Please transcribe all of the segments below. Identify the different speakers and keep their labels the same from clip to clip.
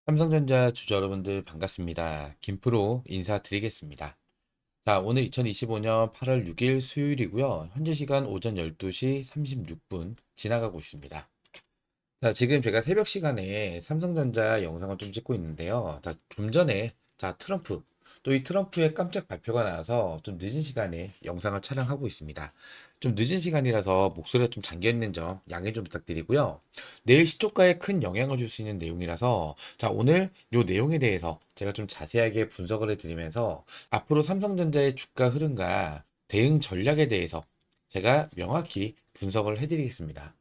Speaker 1: 삼성전자 주주 여러분들 반갑습니다. 김프로 인사드리겠습니다. 자, 오늘 2025년 8월 6일 수요일이고요. 현재 시간 오전 12시 36분 지나가고 있습니다. 자, 지금 제가 새벽 시간에 삼성전자 영상을 좀 찍고 있는데요. 자, 좀 전에 트럼프 또 이 트럼프의 깜짝 발표가 나와서 좀 늦은 시간에 영상을 촬영하고 있습니다. 좀 늦은 시간이라서 목소리가 좀 잠겨 있는 점 양해 좀 부탁드리고요. 내일 시초가에 큰 영향을 줄 수 있는 내용이라서 자, 오늘 이 내용에 대해서 제가 좀 자세하게 분석을 해드리면서 앞으로 삼성전자의 주가 흐름과 대응 전략에 대해서 제가 명확히 분석을 해드리겠습니다.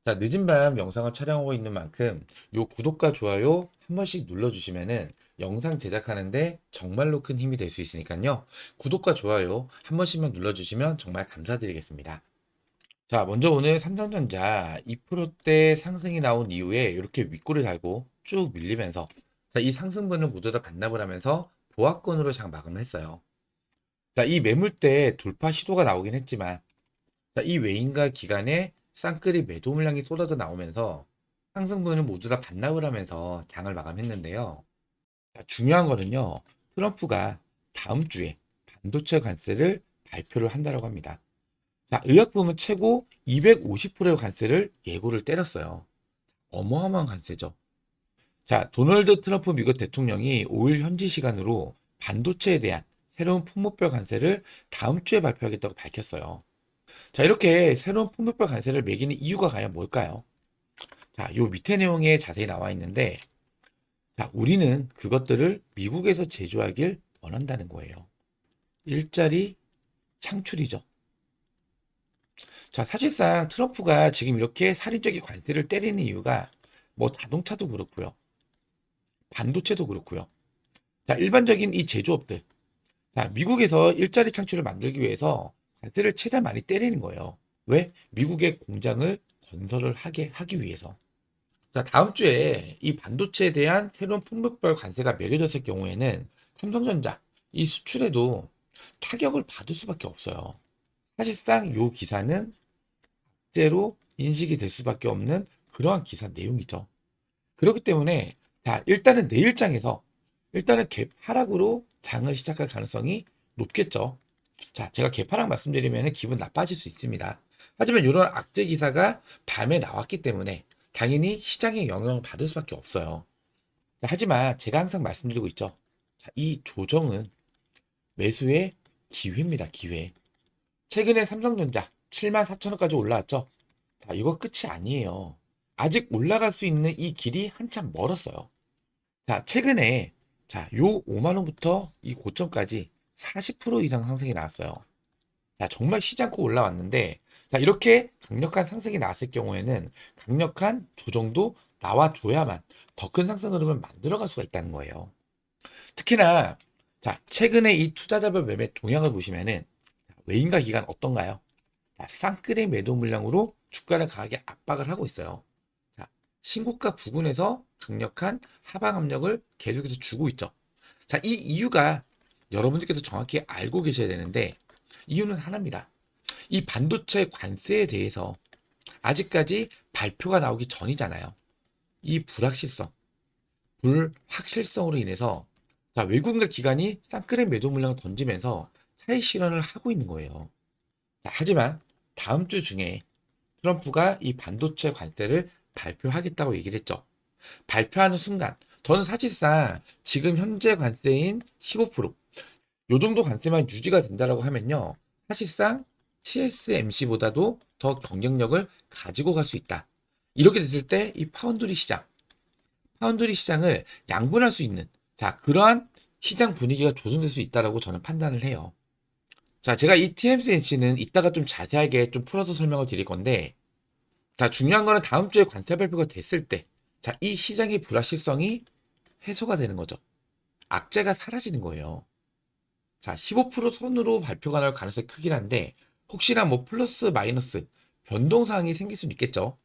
Speaker 1: 자, 늦은 밤 영상을 촬영하고 있는 만큼 요 구독과 좋아요 한 번씩 눌러주시면은 영상 제작하는데 정말로 큰 힘이 될 수 있으니까요. 구독과 좋아요 한 번씩만 눌러주시면 정말 감사드리겠습니다. 자, 먼저 오늘 삼성전자 2%대 상승이 나온 이후에 이렇게 윗골을 달고 쭉 밀리면서 자, 이 상승분을 모두 다 반납을 하면서 보합권으로 장 마감을 했어요. 자, 이 매물대 돌파 시도가 나오긴 했지만 자, 이 외인과 기관의 쌍끌이 매도 물량이 쏟아져 나오면서 상승분을 모두 다 반납을 하면서 장을 마감했는데요. 자, 중요한 거는요. 트럼프가 다음 주에 반도체 관세를 발표를 한다고 합니다. 자, 의약품은 최고 250%의 관세를 예고를 때렸어요. 어마어마한 관세죠. 자, 도널드 트럼프 미국 대통령이 5일 현지 시간으로 반도체에 대한 새로운 품목별 관세를 다음 주에 발표하겠다고 밝혔어요. 자, 이렇게 새로운 품목별 관세를 매기는 이유가 과연 뭘까요? 자, 요 밑에 내용에 자세히 나와 있는데, 자, 우리는 그것들을 미국에서 제조하길 원한다는 거예요. 일자리 창출이죠. 자, 사실상 트럼프가 지금 이렇게 살인적인 관세를 때리는 이유가 뭐 자동차도 그렇고요. 반도체도 그렇고요. 자, 일반적인 이 제조업들. 자, 미국에서 일자리 창출을 만들기 위해서 관세를 최대한 많이 때리는 거예요. 왜? 미국의 공장을 건설을 하기 위해서. 자, 다음 주에 이 반도체에 대한 새로운 품목별 관세가 매겨졌을 경우에는 삼성전자 이 수출에도 타격을 받을 수밖에 없어요. 사실상 이 기사는 제로 인식이 될 수밖에 없는 그러한 기사 내용이죠. 그렇기 때문에 자, 일단은 내일장에서 일단은 갭 하락으로 장을 시작할 가능성이 높겠죠. 자, 제가 개파락 말씀드리면 기분 나빠질 수 있습니다. 하지만 이런 악재 기사가 밤에 나왔기 때문에 당연히 시장에 영향을 받을 수밖에 없어요. 하지만 제가 항상 말씀드리고 있죠. 자, 이 조정은 매수의 기회입니다. 기회. 최근에 삼성전자 7만 4천 원까지 올라왔죠. 자, 이거 끝이 아니에요. 아직 올라갈 수 있는 이 길이 한참 멀었어요. 자, 최근에 요 5만 원부터 이 고점까지 40% 이상 상승이 나왔어요. 자, 정말 쉬지 않고 올라왔는데, 자, 이렇게 강력한 상승이 나왔을 경우에는 강력한 조정도 나와줘야만 더 큰 상승 흐름을 만들어갈 수가 있다는 거예요. 특히나, 자, 최근에 이 투자자별 매매 동향을 보시면은, 외인과 기관 어떤가요? 자, 쌍끌이 매도 물량으로 주가를 강하게 압박을 하고 있어요. 자, 신고가 부근에서 강력한 하방 압력을 계속해서 주고 있죠. 자, 이 이유가 여러분들께서 정확히 알고 계셔야 되는데, 이유는 하나입니다. 이 반도체 관세에 대해서 아직까지 발표가 나오기 전이잖아요. 이 불확실성으로 인해서 자, 외국인과 기관이 쌍끌의 매도 물량을 던지면서 차익 실현을 하고 있는 거예요. 자, 하지만 다음 주 중에 트럼프가 이 반도체 관세를 발표하겠다고 얘기를 했죠. 발표하는 순간 저는 사실상 지금 현재 관세인 15%, 요 정도 관세만 유지가 된다라고 하면요. 사실상 TSMC보다도 더 경쟁력을 가지고 갈 수 있다. 이렇게 됐을 때 이 파운드리 시장을 양분할 수 있는 자, 그러한 시장 분위기가 조성될 수 있다라고 저는 판단을 해요. 자, 제가 이 TSMC는 이따가 좀 자세하게 좀 풀어서 설명을 드릴 건데 자, 중요한 거는 다음 주에 관세 발표가 됐을 때 자, 이 시장의 불확실성이 해소가 되는 거죠. 악재가 사라지는 거예요. 자, 15% 선으로 발표가 나올 가능성이 크긴 한데 혹시나 뭐 플러스 마이너스 변동 사항이 생길 수는 있겠죠.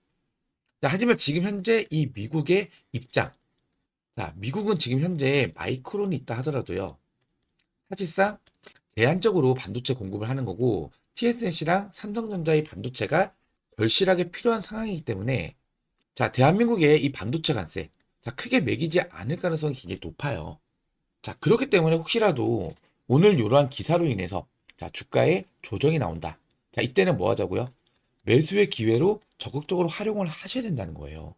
Speaker 1: 자, 하지만 지금 현재 이 미국의 입장. 자, 미국은 지금 현재 마이크론이 있다 하더라도요. 사실상 제한적으로 반도체 공급을 하는 거고 TSMC랑 삼성전자의 반도체가 절실하게 필요한 상황이기 때문에 자, 대한민국의 이 반도체 관세. 자, 크게 매기지 않을 가능성이 굉장히 높아요. 자, 그렇기 때문에 혹시라도 오늘 이러한 기사로 인해서 자, 주가에 조정이 나온다. 자, 이때는 뭐 하자고요? 매수의 기회로 적극적으로 활용을 하셔야 된다는 거예요.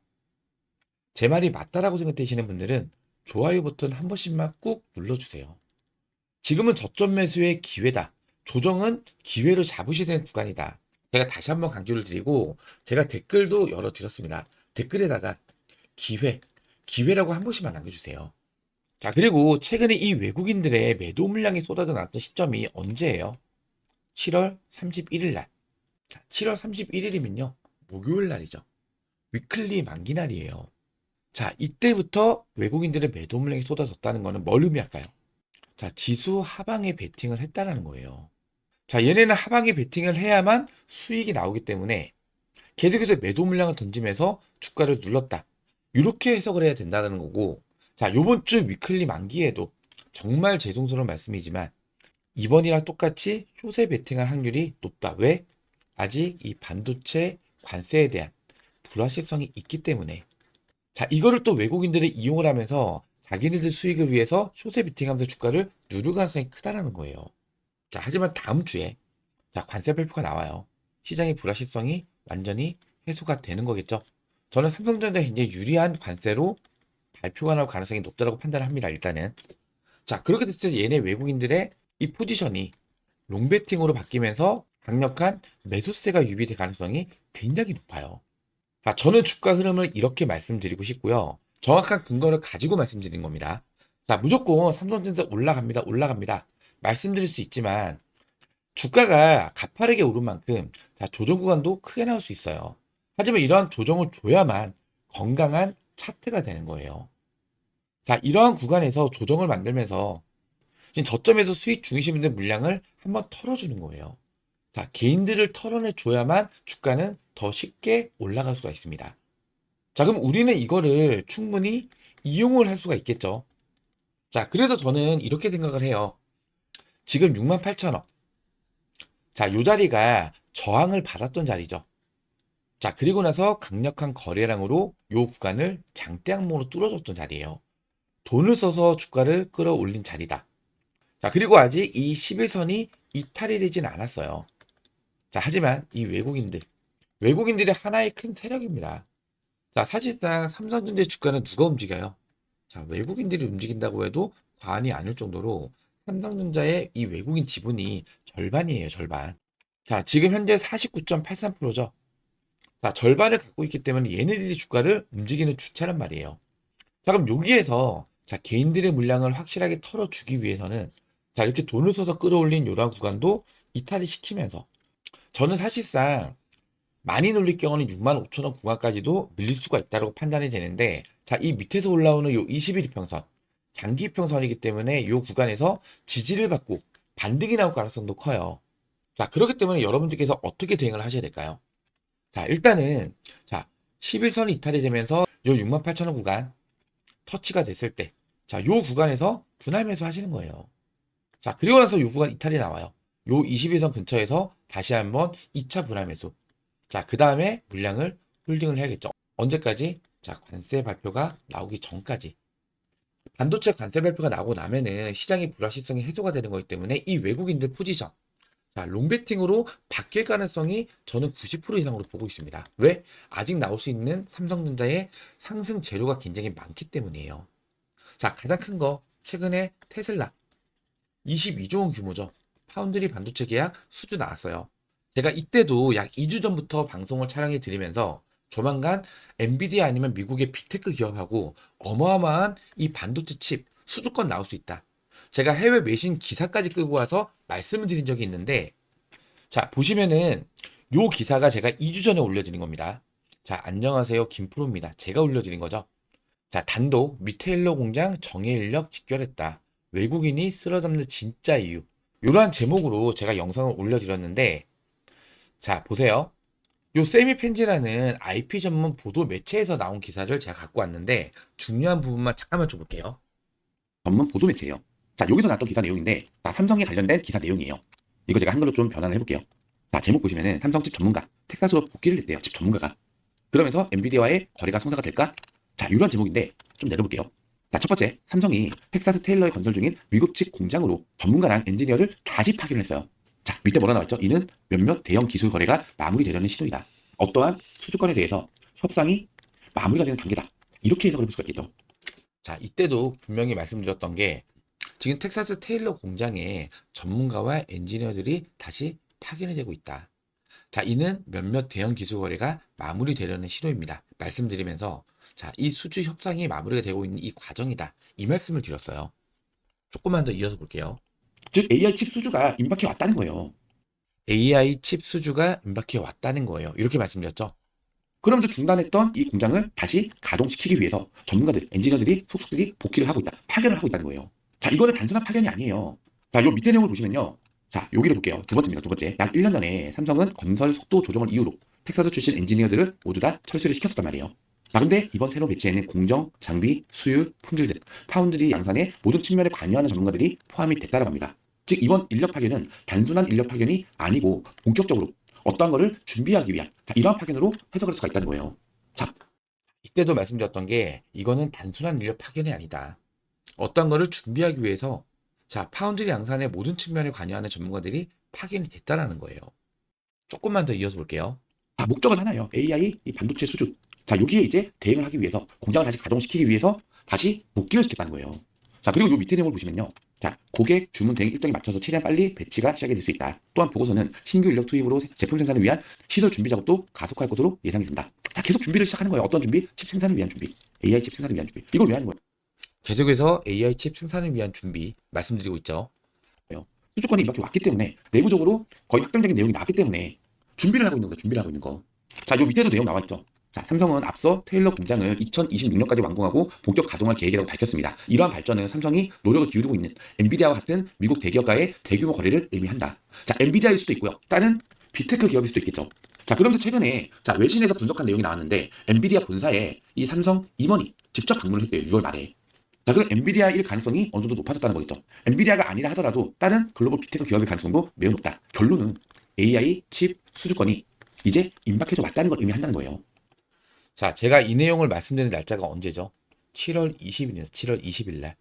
Speaker 1: 제 말이 맞다라고 생각되시는 분들은 좋아요 버튼 한 번씩만 꾹 눌러주세요. 지금은 저점 매수의 기회다. 조정은 기회로 잡으셔야 되는 구간이다. 제가 다시 한번 강조를 드리고 제가 댓글도 열어드렸습니다. 댓글에다가 기회라고 한 번씩만 남겨주세요. 자, 그리고 최근에 이 외국인들의 매도 물량이 쏟아져 나왔던 시점이 언제예요? 7월 31일 날. 자, 7월 31일이면요. 목요일 날이죠. 위클리 만기 날이에요. 자, 이때부터 외국인들의 매도 물량이 쏟아졌다는 거는 뭘 의미할까요? 자, 지수 하방에 베팅을 했다라는 거예요. 자, 얘네는 하방에 베팅을 해야만 수익이 나오기 때문에 계속해서 매도 물량을 던지면서 주가를 눌렀다. 이렇게 해석을 해야 된다는 거고, 자, 요번 주 위클리 만기에도 정말 죄송스러운 말씀이지만 이번이랑 똑같이 쇼세 베팅할 확률이 높다. 왜? 아직 이 반도체 관세에 대한 불확실성이 있기 때문에. 자, 이거를 또 외국인들이 이용을 하면서 자기네들 수익을 위해서 쇼세 베팅하면서 주가를 누를 가능성이 크다라는 거예요. 자, 하지만 다음 주에 자, 관세 발표가 나와요. 시장의 불확실성이 완전히 해소가 되는 거겠죠. 저는 삼성전자에 굉장히 유리한 관세로 발표가 나올 가능성이 높다고 판단을 합니다. 일단은. 자, 그렇게 됐을 때 얘네 외국인들의 이 포지션이 롱베팅으로 바뀌면서 강력한 매수세가 유비될 가능성이 굉장히 높아요. 자, 저는 주가 흐름을 이렇게 말씀드리고 싶고요. 정확한 근거를 가지고 말씀드린 겁니다. 자, 무조건 삼성전자 올라갑니다. 올라갑니다. 말씀드릴 수 있지만 주가가 가파르게 오른 만큼 자, 조정 구간도 크게 나올 수 있어요. 하지만 이러한 조정을 줘야만 건강한 차트가 되는 거예요. 자, 이러한 구간에서 조정을 만들면서 지금 저점에서 수익 중이신 분들 물량을 한번 털어주는 거예요. 자, 개인들을 털어내 줘야만 주가는 더 쉽게 올라갈 수가 있습니다. 자, 그럼 우리는 이거를 충분히 이용을 할 수가 있겠죠. 자, 그래서 저는 이렇게 생각을 해요. 지금 68,000원. 자, 요 자리가 저항을 받았던 자리죠. 자, 그리고 나서 강력한 거래량으로 요 구간을 장대 항목으로 뚫어줬던 자리예요. 돈을 써서 주가를 끌어올린 자리다. 자, 그리고 아직 이 11선이 이탈이 되진 않았어요. 자, 하지만 이 외국인들이 하나의 큰 세력입니다. 자, 사실상 삼성전자 주가는 누가 움직여요? 자, 외국인들이 움직인다고 해도 과언이 아닐 정도로 삼성전자의 이 외국인 지분이 절반이에요, 절반. 자, 지금 현재 49.83%죠. 자, 절반을 갖고 있기 때문에 얘네들이 주가를 움직이는 주체란 말이에요. 자, 그럼 여기에서 자, 개인들의 물량을 확실하게 털어주기 위해서는 자, 이렇게 돈을 써서 끌어올린 요런 구간도 이탈을 시키면서 저는 사실상 많이 눌릴 경우는 65,000원 구간까지도 밀릴 수가 있다고 판단이 되는데 자, 이 밑에서 올라오는 요 21 이평선 장기 이평선이기 때문에 요 구간에서 지지를 받고 반등이 나올 가능성도 커요. 자, 그렇기 때문에 여러분들께서 어떻게 대응을 하셔야 될까요? 자, 일단은 자, 11선이 이탈이 되면서 요 68,000원 구간 터치가 됐을 때 자, 요 구간에서 분할 매수 하시는 거예요. 자, 그리고 나서 요 구간 이탈이 나와요. 요 21선 근처에서 다시 한번 2차 분할 매수. 자, 그 다음에 물량을 홀딩을 해야겠죠. 언제까지? 자, 관세 발표가 나오기 전까지. 반도체 관세 발표가 나오고 나면은 시장의 불확실성이 해소가 되는 거기 때문에 이 외국인들 포지션, 자, 롱베팅으로 바뀔 가능성이 저는 90% 이상으로 보고 있습니다. 왜? 아직 나올 수 있는 삼성전자의 상승 재료가 굉장히 많기 때문이에요. 자, 가장 큰 거, 최근에 테슬라 22조 원 규모죠. 파운드리 반도체 계약 수주 나왔어요. 제가 이때도 약 2주 전부터 방송을 촬영해 드리면서 조만간 엔비디아 아니면 미국의 빅테크 기업하고 어마어마한 이 반도체 칩 수주권 나올 수 있다. 제가 해외 매신 기사까지 끌고 와서 말씀을 드린 적이 있는데 자, 보시면은 요 기사가 제가 2주 전에 올려드린 겁니다. 자, 안녕하세요. 김프로입니다. 제가 올려드린 거죠. 자, 단독 미테일러 공장 정예 인력 직결했다. 외국인이 쓸어잡는 진짜 이유. 이러한 제목으로 제가 영상을 올려드렸는데 자, 보세요. 요 세미펜지라는 IP 전문 보도 매체에서 나온 기사를 제가 갖고 왔는데 중요한 부분만 잠깐만 줘볼게요. 전문 보도 매체예요. 자, 여기서 나왔던 기사 내용인데 삼성에 관련된 기사 내용이에요. 이거 제가 한글로 좀 변환을 해볼게요. 자, 제목 보시면은 삼성 칩 전문가 텍사스로 복귀를 했대요. 칩 전문가가. 그러면서 엔비디아와의 거래가 성사가 될까?
Speaker 2: 자, 이런 제목인데 좀 내려볼게요. 자, 첫 번째, 삼성이 텍사스 테일러에 건설 중인 미국 측 공장으로 전문가랑 엔지니어를 다시 파견을 했어요. 자, 밑에 뭐라 나와있죠? 이는 몇몇 대형 기술 거래가 마무리되려는 시도이다. 어떠한 수주권에 대해서 협상이 마무리가 되는 단계다. 이렇게 해석을 해볼 수가 있겠죠.
Speaker 1: 자, 이때도 분명히 말씀드렸던 게 지금 텍사스 테일러 공장에 전문가와 엔지니어들이 다시 파견이 되고 있다. 자, 이는 몇몇 대형 기술 거래가 마무리되려는 시도입니다. 말씀드리면서 자, 이 수주 협상이 마무리가 되고 있는 이 과정이다. 이 말씀을 드렸어요. 조금만 더 이어서 볼게요.
Speaker 2: 즉 AI 칩 수주가 임박해 왔다는 거예요.
Speaker 1: AI 칩 수주가 임박해 왔다는 거예요. 이렇게 말씀드렸죠.
Speaker 2: 그러면서 중단했던 이 공장을 다시 가동시키기 위해서 전문가들, 엔지니어들이 속속들이 복귀를 하고 있다. 파견을 하고 있다는 거예요. 자, 이거는 단순한 파견이 아니에요. 자, 요 밑에 내용을 보시면요. 자, 여기를 볼게요. 두 번째입니다. 두 번째. 약 1년 전에 삼성은 건설 속도 조정을 이유로 텍사스 출신 엔지니어들을 모두 다 철수를 시켰었단 말이에요. 자, 근데 이번 새로 배치에는 공정, 장비, 수율, 품질 등 파운드리 양산의 모든 측면에 관여하는 전문가들이 포함이 됐다고 합니다. 즉, 이번 인력 파견은 단순한 인력 파견이 아니고 본격적으로 어떠한 거를 준비하기 위한 이러한 파견으로 해석할 수가 있다는 거예요. 자,
Speaker 1: 이때도 말씀드렸던 게 이거는 단순한 인력 파견이 아니다. 어떤 거를 준비하기 위해서 자, 파운드리 양산의 모든 측면에 관여하는 전문가들이 파견이 됐다라는 거예요. 조금만 더 이어서 볼게요.
Speaker 2: 목적은 하나예요. AI 이 반도체 수준. 자, 여기에 이제 대응을 하기 위해서 공장을 다시 가동시키기 위해서 다시 복귀를 시켰다는 거예요. 자, 그리고 요 밑에 내용을 보시면요. 자, 고객 주문 대응 일정에 맞춰서 최대한 빨리 배치가 시작이 될 수 있다. 또한 보고서는 신규 인력 투입으로 제품 생산을 위한 시설 준비 작업도 가속화할 것으로 예상이 된다. 자, 계속 준비를 시작하는 거예요. 어떤 준비? 칩 생산을 위한 준비. AI 칩 생산을 위한 준비. 이걸 왜 하는 거예요?
Speaker 1: 계속해서 AI 칩 생산을 위한 준비 말씀드리고 있죠.
Speaker 2: 수주권이 이렇게 왔기 때문에 내부적으로 거의 확정적인 내용이 나왔기 때문에 준비를 하고 있는 거, 준비를 하고 있는 거. 자, 요 밑에도 내용 나와 있죠. 자, 삼성은 앞서 테일러 공장을 2026년까지 완공하고 본격 가동할 계획이라고 밝혔습니다. 이러한 발전은 삼성이 노력을 기울이고 있는 엔비디아와 같은 미국 대기업과의 대규모 거래를 의미한다. 자, 엔비디아일 수도 있고요. 다른 빅테크 기업일 수도 있겠죠. 자, 그러면서 최근에 외신에서 분석한 내용이 나왔는데 엔비디아 본사에 이 삼성 임원이 직접 방문을 했대요. 6월 말에. 자, 그럼 엔비디아일 가능성이 어느 정도 높아졌다는 거겠죠. 엔비디아가 아니라 하더라도 다른 글로벌 빅테크 기업의 가능성도 매우 높다. 결론은 AI 칩 수주권이 이제 임박해서 왔다는 걸 의미한다는 거예요.
Speaker 1: 자, 제가 이 내용을 말씀드리는 날짜가 언제죠? 7월 20일이죠. 7월 20일 날.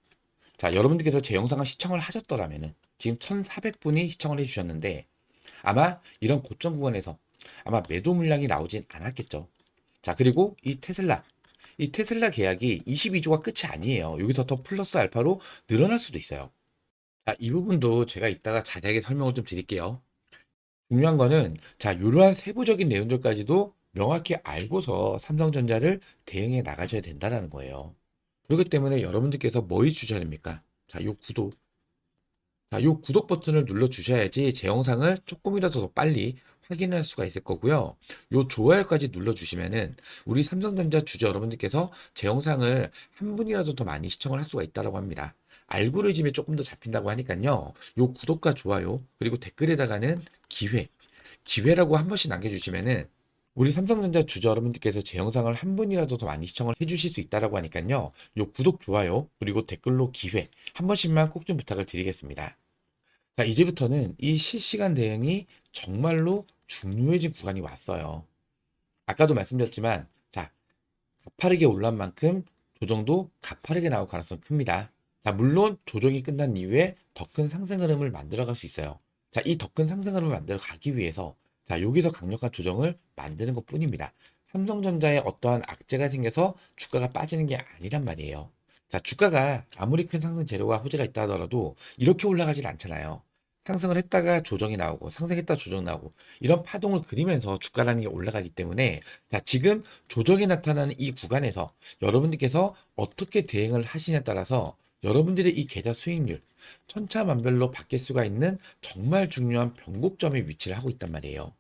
Speaker 1: 자, 여러분들께서 제 영상을 시청을 하셨더라면은 지금 1,400분이 시청을 해주셨는데 아마 이런 고점 구간에서 아마 매도 물량이 나오진 않았겠죠. 자, 그리고 이 테슬라 계약이 22조가 끝이 아니에요. 여기서 더 플러스 알파로 늘어날 수도 있어요. 자, 이 부분도 제가 이따가 자세하게 설명을 좀 드릴게요. 중요한 거는 자, 이러한 세부적인 내용들까지도 명확히 알고서 삼성전자를 대응해 나가셔야 된다는 거예요. 그렇기 때문에 여러분들께서 뭐 해주셔야 됩니까? 자, 요 구독. 자, 요 구독 버튼을 눌러 주셔야지 제 영상을 조금이라도 더 빨리 확인할 수가 있을 거고요. 요 좋아요까지 눌러 주시면은 우리 삼성전자 주주 여러분들께서 제 영상을 한 분이라도 더 많이 시청을 할 수가 있다고 합니다. 알고리즘에 조금 더 잡힌다고 하니까요. 요 구독과 좋아요 그리고 댓글에다가는 기회라고 한 번씩 남겨주시면은 우리 삼성전자 주주 여러분들께서 제 영상을 한 분이라도 더 많이 시청을 해주실 수 있다고 하니까요. 요 구독, 좋아요, 그리고 댓글로 기회 한 번씩만 꼭 좀 부탁을 드리겠습니다. 자, 이제부터는 이 실시간 대응이 정말로 중요해진 구간이 왔어요. 아까도 말씀드렸지만, 자, 가파르게 올란 만큼 조정도 가파르게 나올 가능성이 큽니다. 자, 물론 조정이 끝난 이후에 더 큰 상승 흐름을 만들어갈 수 있어요. 자, 이 더 큰 상승 흐름을 만들어 가기 위해서 자, 여기서 강력한 조정을 만드는 것 뿐입니다. 삼성전자에 어떠한 악재가 생겨서 주가가 빠지는 게 아니란 말이에요. 자, 주가가 아무리 큰 상승 재료와 호재가 있다 하더라도 이렇게 올라가질 않잖아요. 상승을 했다가 조정이 나오고 상승했다 조정 나오고 이런 파동을 그리면서 주가라는 게 올라가기 때문에 자, 지금 조정이 나타나는 이 구간에서 여러분들께서 어떻게 대응을 하시냐에 따라서 여러분들의 이 계좌 수익률 천차만별로 바뀔 수가 있는 정말 중요한 변곡점에 위치를 하고 있단 말이에요.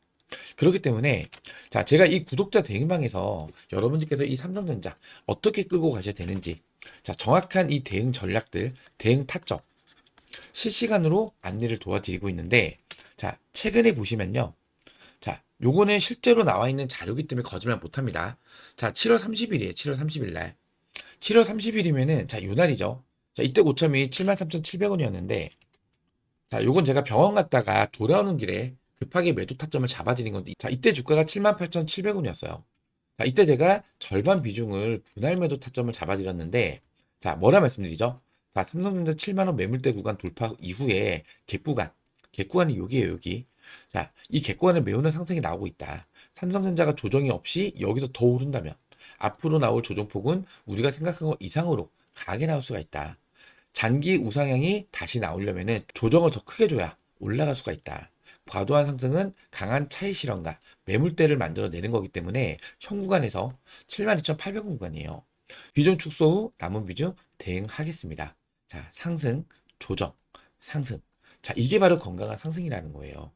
Speaker 1: 그렇기 때문에 자, 제가 이 구독자 대응방에서 여러분들께서 이 삼성전자 어떻게 끌고 가셔야 되는지 자, 정확한 이 대응 전략들, 대응 타점 실시간으로 안내를 도와드리고 있는데 자, 최근에 보시면요. 자, 요거는 실제로 나와 있는 자료기 때문에 거짓말 못 합니다. 자, 7월 30일이에요. 7월 30일 날. 7월 30일이면은 자, 요 날이죠. 자, 이때 고점이 73,700원이었는데 자, 요건 제가 병원 갔다가 돌아오는 길에 급하게 매도 타점을 잡아드린 건데 자, 이때 주가가 78,700원이었어요. 자, 이때 제가 절반 비중을 분할 매도 타점을 잡아드렸는데, 자, 뭐라 말씀드리죠? 자, 삼성전자 7만원 매물대 구간 돌파 이후에 갭구간이 여기에요, 여기. 자, 이 갭구간을 메우는 상승이 나오고 있다. 삼성전자가 조정이 없이 여기서 더 오른다면 앞으로 나올 조정폭은 우리가 생각한 것 이상으로 강하게 나올 수가 있다. 장기 우상향이 다시 나오려면은 조정을 더 크게 줘야 올라갈 수가 있다. 과도한 상승은 강한 차익 실현과 매물대를 만들어내는 거기 때문에 현 구간에서 72,800원 구간이에요. 비중 축소 후 남은 비중 대응하겠습니다. 자, 상승, 조정, 상승. 자, 이게 바로 건강한 상승이라는 거예요.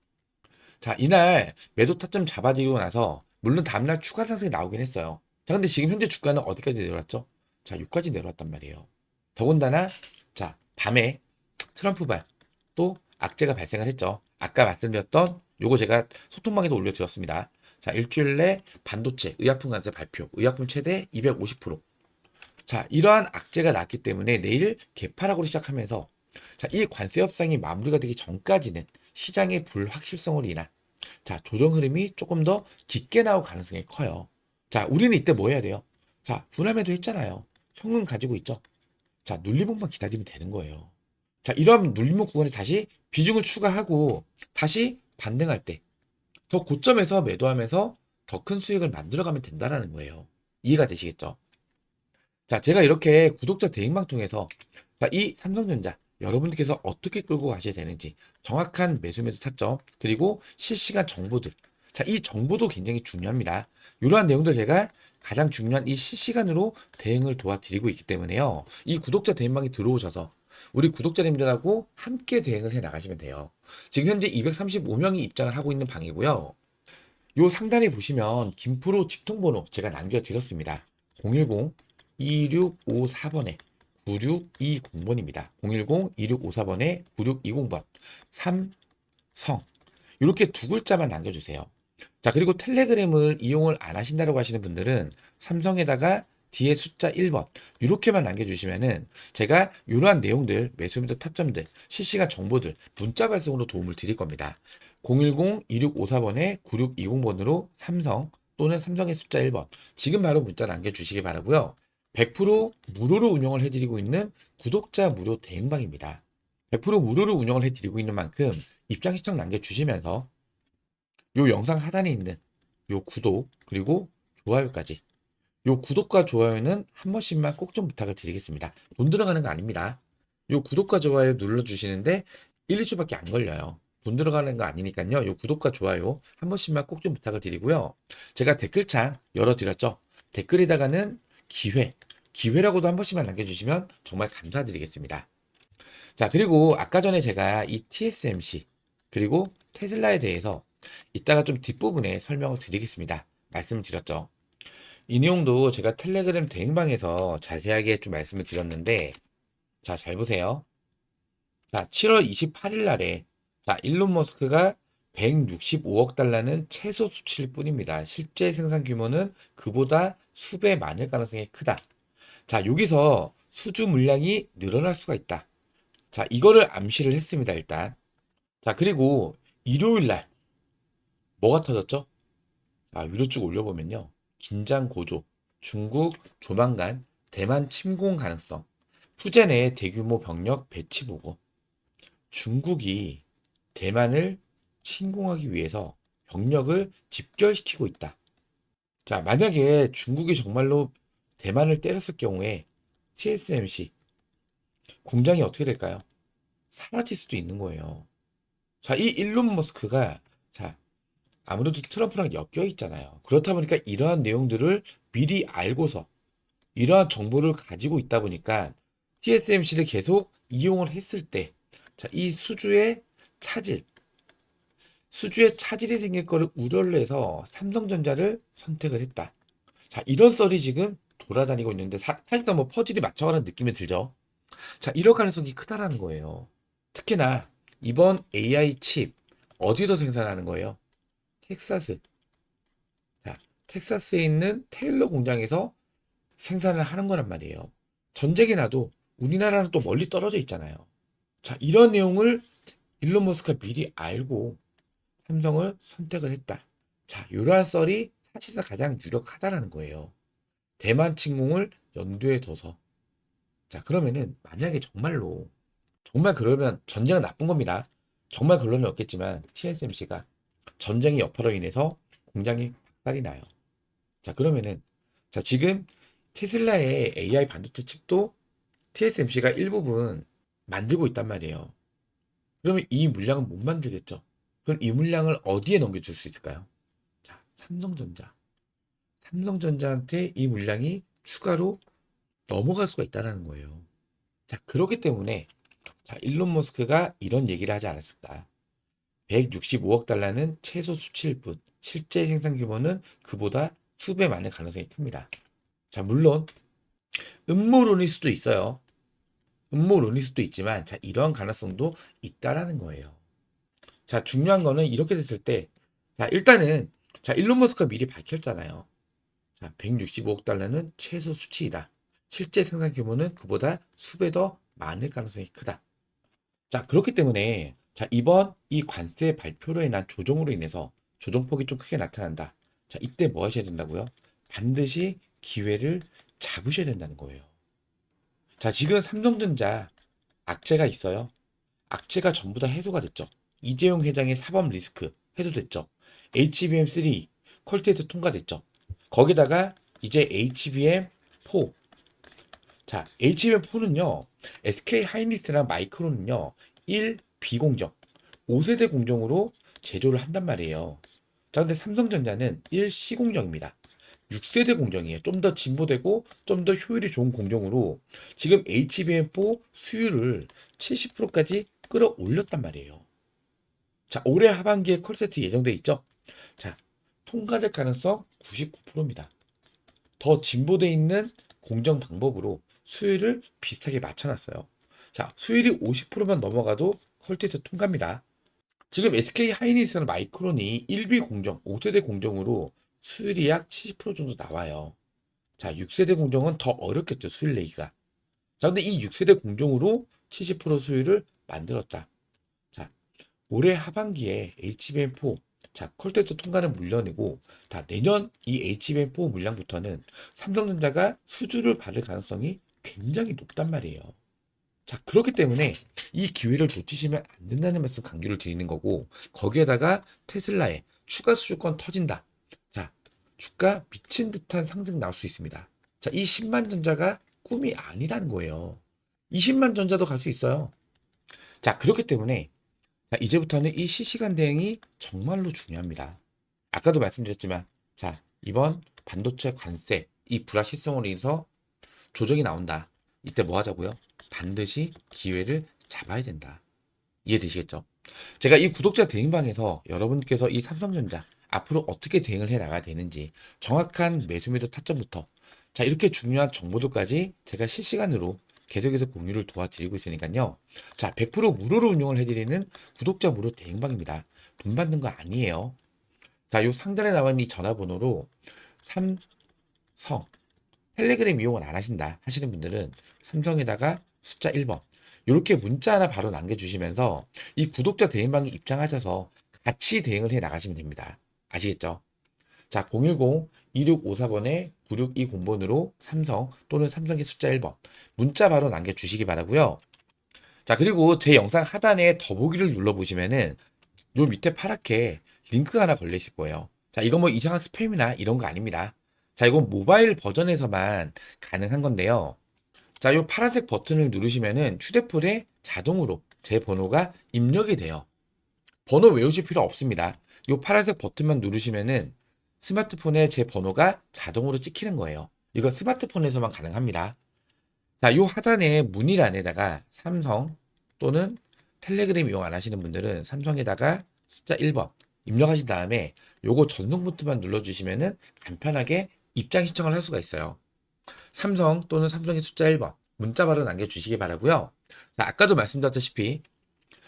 Speaker 1: 자, 이날 매도 타점 잡아들이고 나서 물론 다음날 추가 상승이 나오긴 했어요. 자, 근데 지금 현재 주가는 어디까지 내려왔죠? 자, 6까지 내려왔단 말이에요. 더군다나 자, 밤에 트럼프발 또 악재가 발생을 했죠. 아까 말씀드렸던 요거 제가 소통방에도 올려드렸습니다. 자, 일주일 내 반도체 의약품 관세 발표, 의약품 최대 250%. 자, 이러한 악재가 났기 때문에 내일 개파락으로 시작하면서 자, 이 관세 협상이 마무리가 되기 전까지는 시장의 불확실성으로 인한 자, 조정 흐름이 조금 더 깊게 나올 가능성이 커요. 자, 우리는 이때 뭐 해야 돼요? 자, 분할매도 했잖아요. 현금 가지고 있죠. 자, 눌림목만 기다리면 되는 거예요. 자, 이런 눌림목 구간에 다시 비중을 추가하고 다시 반등할 때 더 고점에서 매도하면서 더 큰 수익을 만들어가면 된다라는 거예요. 이해가 되시겠죠? 자, 제가 이렇게 구독자 대행방 통해서 자, 이 삼성전자 여러분들께서 어떻게 끌고 가셔야 되는지 정확한 매수 타점 그리고 실시간 정보들 자, 이 정보도 굉장히 중요합니다. 이러한 내용들 제가 가장 중요한 이 실시간으로 대응을 도와드리고 있기 때문에요. 이 구독자 대행방에 들어오셔서 우리 구독자님들하고 함께 대응을 해 나가시면 돼요. 지금 현재 235명이 입장을 하고 있는 방이고요. 요 상단에 보시면 김프로 직통번호 제가 남겨드렸습니다. 010-2654번에 9620번입니다. 010-2654번에 9620번. 삼성. 이렇게 두 글자만 남겨주세요. 자, 그리고 텔레그램을 이용을 안 하신다고 하시는 분들은 삼성에다가 뒤에 숫자 1번 이렇게만 남겨주시면은 제가 이러한 내용들, 매수매도 타점들, 실시간 정보들 문자 발송으로 도움을 드릴 겁니다. 010-2654번에 9620번으로 삼성 또는 삼성의 숫자 1번 지금 바로 문자 남겨주시기 바라고요. 100% 무료로 운영을 해드리고 있는 구독자 무료 대행방입니다. 100% 무료로 운영을 해드리고 있는 만큼 입장 신청 남겨주시면서 요 영상 하단에 있는 요 구독 그리고 좋아요까지 요 구독과 좋아요는 한 번씩만 꼭 좀 부탁을 드리겠습니다. 돈 들어가는 거 아닙니다. 요 구독과 좋아요 눌러주시는데 1, 2초밖에 안 걸려요. 돈 들어가는 거 아니니까요. 요 구독과 좋아요 한 번씩만 꼭 좀 부탁을 드리고요. 제가 댓글창 열어드렸죠. 댓글에다가는 기회라고도 한 번씩만 남겨주시면 정말 감사드리겠습니다. 자, 그리고 아까 전에 제가 이 TSMC 그리고 테슬라에 대해서 이따가 좀 뒷부분에 설명을 드리겠습니다. 말씀드렸죠. 이 내용도 제가 텔레그램 대응방에서 자세하게 좀 말씀을 드렸는데, 자, 잘 보세요. 자, 7월 28일 날에, 자, 일론 머스크가 165억 달러는 최소 수치일 뿐입니다. 실제 생산 규모는 그보다 수배 많을 가능성이 크다. 자, 여기서 수주 물량이 늘어날 수가 있다. 자, 이거를 암시를 했습니다, 일단. 자, 그리고 일요일 날, 뭐가 터졌죠? 자, 위로 쭉 올려보면요. 긴장 고조, 중국 조만간 대만 침공 가능성, 푸젠의 대규모 병력 배치 보고, 중국이 대만을 침공하기 위해서 병력을 집결시키고 있다. 자, 만약에 중국이 정말로 대만을 때렸을 경우에 TSMC 공장이 어떻게 될까요? 사라질 수도 있는 거예요. 자, 이 일론 머스크가 자, 아무래도 트럼프랑 엮여 있잖아요. 그렇다 보니까 이러한 내용들을 미리 알고서 이러한 정보를 가지고 있다 보니까 TSMC를 계속 이용을 했을 때, 자, 이 수주에 차질이 생길 거를 우려를 해서 삼성전자를 선택을 했다. 자, 이런 썰이 지금 돌아다니고 있는데 사실상 뭐 퍼즐이 맞춰가는 느낌이 들죠. 자, 이럴 가능성이 크다라는 거예요. 특히나 이번 AI 칩 어디서 생산하는 거예요? 텍사스. 자, 텍사스에 있는 테일러 공장에서 생산을 하는 거란 말이에요. 전쟁이 나도 우리나라는 또 멀리 떨어져 있잖아요. 자, 이런 내용을 일론 머스크가 미리 알고 삼성을 선택을 했다. 자, 이러한 썰이 사실상 가장 유력하다라는 거예요. 대만 침공을 연두에 둬서. 자, 그러면은 만약에 정말 그러면 전쟁은 나쁜 겁니다. 정말 그러면 없겠지만 TSMC가 전쟁의 여파로 인해서 공장이 박살이 나요. 자, 그러면은 자, 지금 테슬라의 AI 반도체 칩도 TSMC가 일부분 만들고 있단 말이에요. 그러면 이 물량은 못 만들겠죠. 그럼 이 물량을 어디에 넘겨줄 수 있을까요? 자, 삼성전자. 삼성전자한테 이 물량이 추가로 넘어갈 수가 있다는 거예요. 자, 그렇기 때문에 자, 일론 머스크가 이런 얘기를 하지 않았을까. 165억 달러는 최소 수치일 뿐, 실제 생산 규모는 그보다 수배 많을 가능성이 큽니다. 자, 물론 음모론일 수도 있어요. 음모론일 수도 있지만, 자, 이러한 가능성도 있다라는 거예요. 자, 중요한 거는 이렇게 됐을 때, 자, 일단은, 자, 일론 머스크가 미리 밝혔잖아요. 자, 165억 달러는 최소 수치이다. 실제 생산 규모는 그보다 수배 더 많을 가능성이 크다. 자, 그렇기 때문에, 자, 이번 이 관세 발표로 인한 조정으로 인해서 조정폭이 좀 크게 나타난다. 자, 이때 뭐 하셔야 된다고요? 반드시 기회를 잡으셔야 된다는 거예요. 자, 지금 삼성전자 악재가 있어요. 악재가 전부 다 해소가 됐죠. 이재용 회장의 사법 리스크 해소됐죠. HBM3 퀄리티에서 통과됐죠. 거기다가 이제 HBM4. 자, HBM4는요. SK 하이닉스랑 마이크론은요. 1 비공정, 5세대 공정으로 제조를 한단 말이에요. 자, 근데 삼성전자는 1 시공정입니다. 6세대 공정이에요. 좀 더 진보되고 좀 더 효율이 좋은 공정으로 지금 HBM4 수율을 70%까지 끌어올렸단 말이에요. 자, 올해 하반기에 콜세트 예정돼 있죠? 자, 통과될 가능성 99%입니다. 더 진보돼 있는 공정 방법으로 수율을 비슷하게 맞춰놨어요. 자, 수율이 50%만 넘어가도 퀄리티에서 통과입니다. 지금 SK 하이닉스나 마이크론이 1비 공정, 5세대 공정으로 수율이 약 70% 정도 나와요. 자, 6세대 공정은 더 어렵겠죠, 수율 내기가. 자, 근데 이 6세대 공정으로 70% 수율을 만들었다. 자, 올해 하반기에 HBM4, 자, 퀄테스트 통과는 물론이고, 다 내년 이 HBM4 물량부터는 삼성전자가 수주를 받을 가능성이 굉장히 높단 말이에요. 자, 그렇기 때문에 이 기회를 놓치시면 안 된다는 말씀 강조를 드리는 거고, 거기에다가 테슬라의 추가 수주권 터진다. 자, 주가 미친 듯한 상승 나올 수 있습니다. 자, 이 10만 전자가 꿈이 아니라는 거예요. 20만 전자도 갈 수 있어요. 자, 그렇기 때문에 자, 이제부터는 이 실시간 대응이 정말로 중요합니다. 아까도 말씀드렸지만, 자, 이번 반도체 관세, 이 불확실성으로 인해서 조정이 나온다. 이때 뭐 하자고요? 반드시 기회를 잡아야 된다. 이해되시겠죠? 제가 이 구독자 대응방에서 여러분께서 이 삼성전자 앞으로 어떻게 대응을 해 나가야 되는지 정확한 매수 매도 타점부터 자, 이렇게 중요한 정보들까지 제가 실시간으로 계속해서 공유를 도와드리고 있으니까요. 자, 100% 무료로 운영을 해드리는 구독자 무료 대응방입니다. 돈 받는 거 아니에요. 자, 요 상단에 나와 있는 이 전화번호로 삼성 텔레그램 이용을 안 하신다 하시는 분들은 삼성에다가 숫자 1번 이렇게 문자 하나 바로 남겨주시면서 이 구독자 대응방에 입장하셔서 같이 대응을 해 나가시면 됩니다. 아시겠죠? 자, 010-2654번에 9620번으로 삼성 또는 삼성의 숫자 1번 문자 바로 남겨주시기 바라고요. 자, 그리고 제 영상 하단에 더보기를 눌러보시면은 요 밑에 파랗게 링크가 하나 걸려 있을 거예요. 자, 이건 뭐 이상한 스팸이나 이런 거 아닙니다. 자, 이건 모바일 버전에서만 가능한 건데요. 자, 요 파란색 버튼을 누르시면은 휴대폰에 자동으로 제 번호가 입력이 돼요. 번호 외우실 필요 없습니다. 요 파란색 버튼만 누르시면은 스마트폰에 제 번호가 자동으로 찍히는 거예요. 이거 스마트폰에서만 가능합니다. 자, 요 하단에 문의란에다가 삼성 또는 텔레그램 이용 안 하시는 분들은 삼성에다가 숫자 1번 입력하신 다음에 요거 전송 버튼만 눌러주시면은 간편하게 입장 신청을 할 수가 있어요. 삼성 또는 삼성의 숫자 1번 문자 바로 남겨주시기 바라고요. 자, 아까도 말씀드렸다시피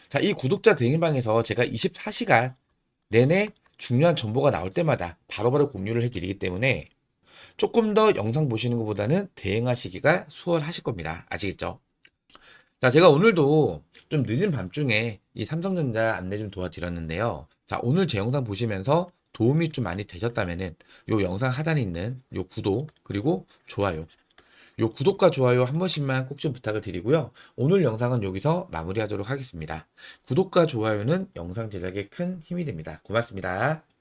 Speaker 1: 자, 이 구독자 대응방에서 제가 24시간 내내 중요한 정보가 나올 때마다 바로바로 공유를 해드리기 때문에 조금 더 영상 보시는 것보다는 대응하시기가 수월하실 겁니다. 아시겠죠? 자, 제가 오늘도 좀 늦은 밤중에 이 삼성전자 안내 좀 도와드렸는데요. 자, 오늘 제 영상 보시면서 도움이 좀 많이 되셨다면은 요 영상 하단에 있는 요 구독 그리고 좋아요, 요 구독과 좋아요 한 번씩만 꼭 좀 부탁을 드리고요. 오늘 영상은 여기서 마무리하도록 하겠습니다. 구독과 좋아요는 영상 제작에 큰 힘이 됩니다. 고맙습니다.